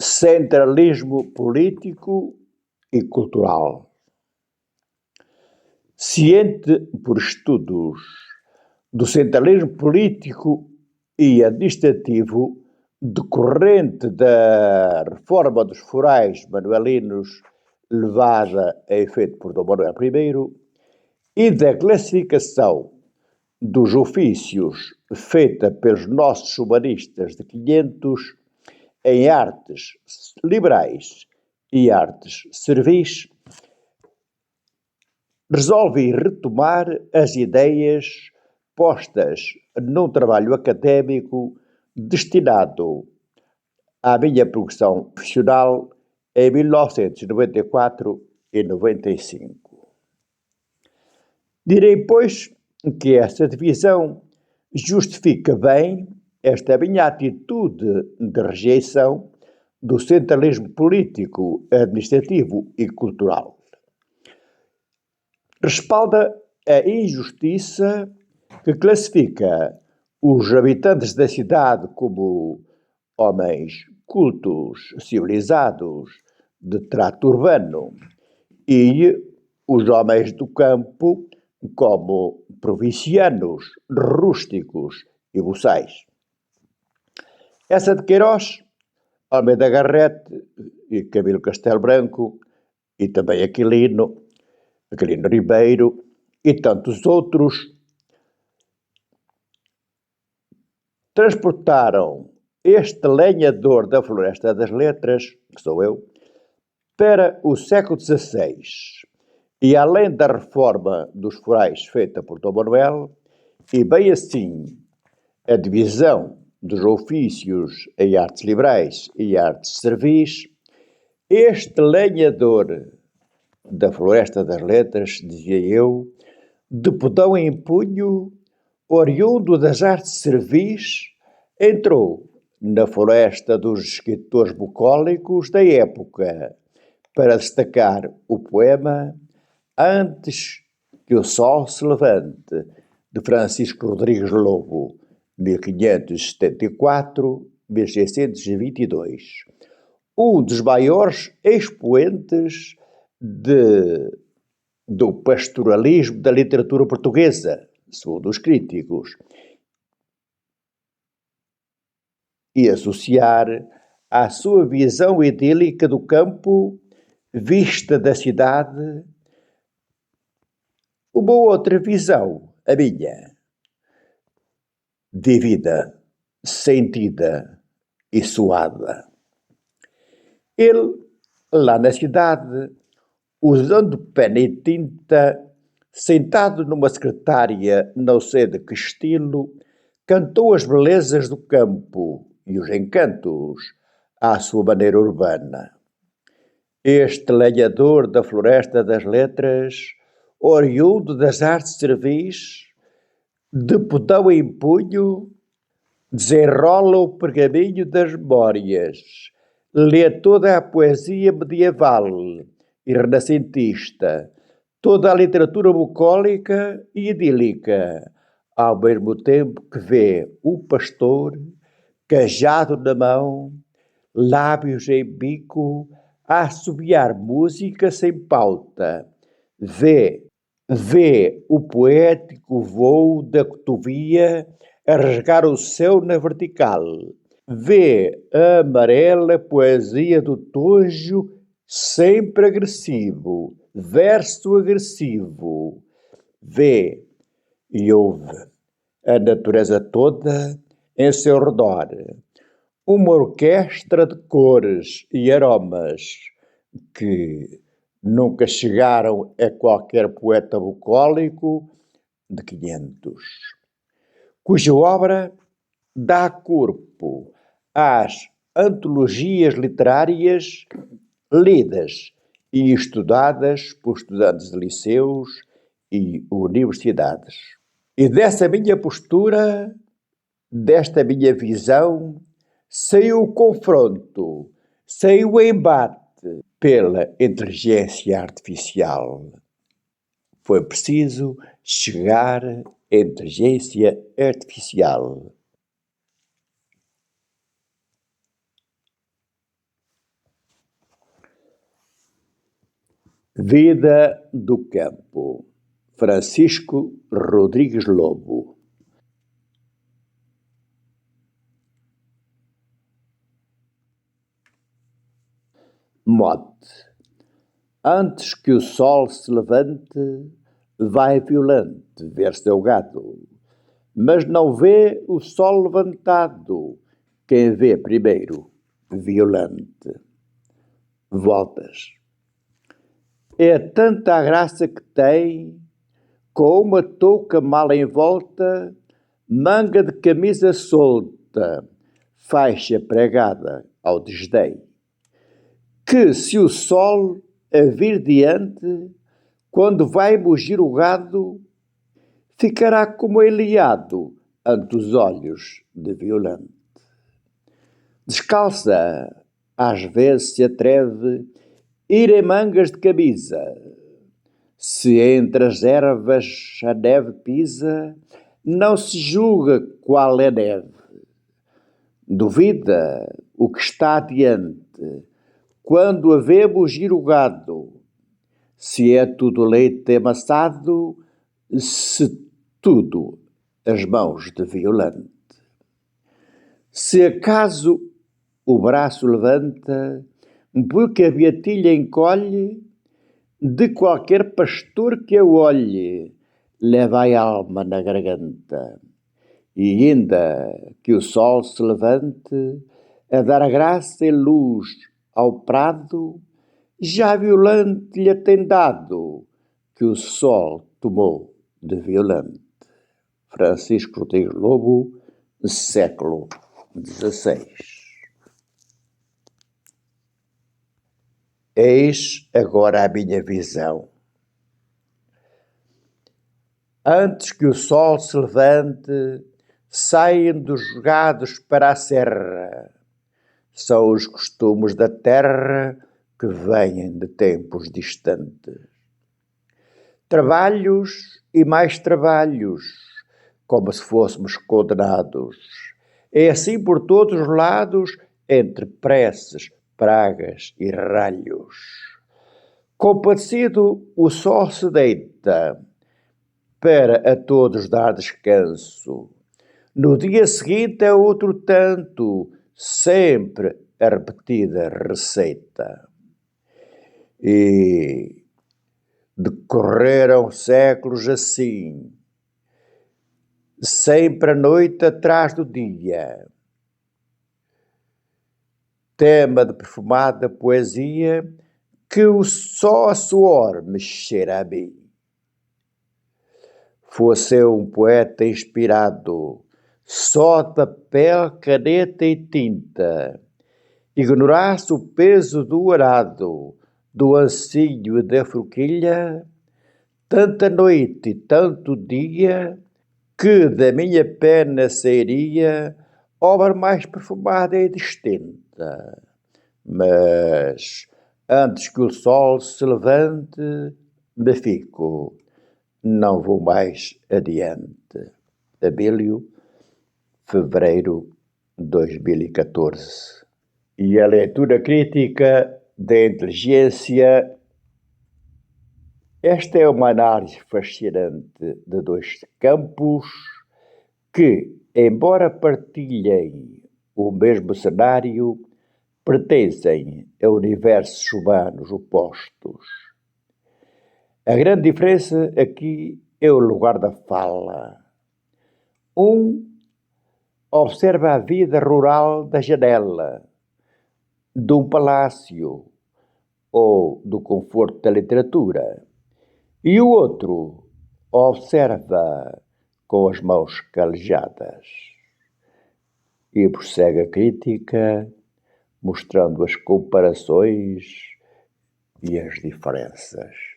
centralismo político e cultural. Ciente por estudos do centralismo político e administrativo decorrente da reforma dos forais manuelinos levada a efeito por Dom Manuel I e da classificação dos ofícios feita pelos nossos humanistas de 500 em artes liberais e artes servis, resolvi retomar as ideias postas num trabalho académico destinado à minha produção profissional em 1994 e 95. Direi, pois, que esta divisão justifica bem esta minha atitude de rejeição do centralismo político, administrativo e cultural. Respalda a injustiça que classifica os habitantes da cidade como homens cultos, civilizados, de trato urbano, e os homens do campo como provincianos, rústicos e boçais. Essa de Queiroz, Almeida Garrett e Camilo Castelo Branco, e também Aquilino Ribeiro e tantos outros, transportaram este lenhador da Floresta das Letras, que sou eu, para o século XVI. E além da reforma dos forais feita por Dom Manuel, e bem assim a divisão dos ofícios em artes liberais e artes servis, este lenhador da Floresta das Letras, dizia eu, de podão em punho, oriundo das artes servis, entrou na floresta dos escritores bucólicos da época para destacar o poema Antes que o Sol se Levante, de Francisco Rodrigues Lobo, 1574-1622, um dos maiores expoentes do pastoralismo da literatura portuguesa, segundo os críticos, e associar à sua visão idílica do campo, vista da cidade, uma outra visão, a minha, vivida, sentida e suada. Ele, lá na cidade, usando pena e tinta, sentado numa secretária, não sei de que estilo, cantou as belezas do campo e os encantos à sua maneira urbana. Este lenhador da Floresta das Letras, oriundo das artes servis, de podão em punho, desenrola o pergaminho das memórias, lê toda a poesia medieval e renascentista, toda a literatura bucólica e idílica, ao mesmo tempo que vê o pastor, cajado na mão, lábios em bico, a assobiar música sem pauta, vê o poético voo da cotovia a rasgar o céu na vertical, vê a amarela poesia do tojo sempre agressivo, verso agressivo, vê e ouve a natureza toda em seu redor, uma orquestra de cores e aromas que nunca chegaram a qualquer poeta bucólico de 500, cuja obra dá corpo às antologias literárias lidas e estudadas por estudantes de liceus e universidades. E dessa minha postura, desta minha visão, saiu o confronto, saiu o embate pela inteligência artificial. Foi preciso chegar à inteligência artificial. Vida do campo. Francisco Rodrigues Lobo. Mote. Antes que o sol se levante, vai violante ver seu gado, mas não vê o sol levantado, quem vê primeiro, violante. Voltas. É tanta a graça que tem, com uma touca mal em volta, manga de camisa solta, faixa pregada ao desdém, que se o sol a vir diante, quando vai mugir o gado, ficará como eliado ante os olhos de violante. Descalça, às vezes se atreve, ir em mangas de camisa. Se entre as ervas a neve pisa, não se julga qual é neve. Duvida o que está adiante, quando a vê mugir o gado, se é tudo leite amassado, se tudo as mãos de violante. Se acaso o braço levanta, porque a beatilha encolhe, de qualquer pastor que a olhe, leva a alma na garganta. E ainda que o sol se levante, a dar graça e luz ao prado, já violante lhe tem dado, que o sol tomou de violante. Francisco Rodrigues Lobo, século XVI. Eis agora a minha visão. Antes que o sol se levante, saem dos jogados para a serra. São os costumes da terra que vêm de tempos distantes. Trabalhos e mais trabalhos, como se fôssemos condenados. É assim por todos os lados, entre preces, pragas e ralhos. Compadecido, o sol se deita, para a todos dar descanso. No dia seguinte é outro tanto, sempre a repetida receita. E decorreram séculos assim, sempre a noite atrás do dia. Tema de perfumada poesia que só a suor me cheira a mim. Fosse eu um poeta inspirado, só de papel, caneta e tinta, ignorasse o peso do arado, do ancinho e da forquilha, tanta noite e tanto dia, que da minha pena sairia obra mais perfumada e distinta. Mas, antes que o sol se levante, me fico, não vou mais adiante. Abílio, fevereiro de 2014. E a leitura crítica da inteligência. Esta é uma análise fascinante de dois campos que, embora partilhem o mesmo cenário, pertencem a universos humanos opostos. A grande diferença aqui é o lugar da fala. Um observa a vida rural da janela, de um palácio ou do conforto da literatura. E o outro observa com as mãos calejadas. E prossegue a crítica, mostrando as comparações e as diferenças.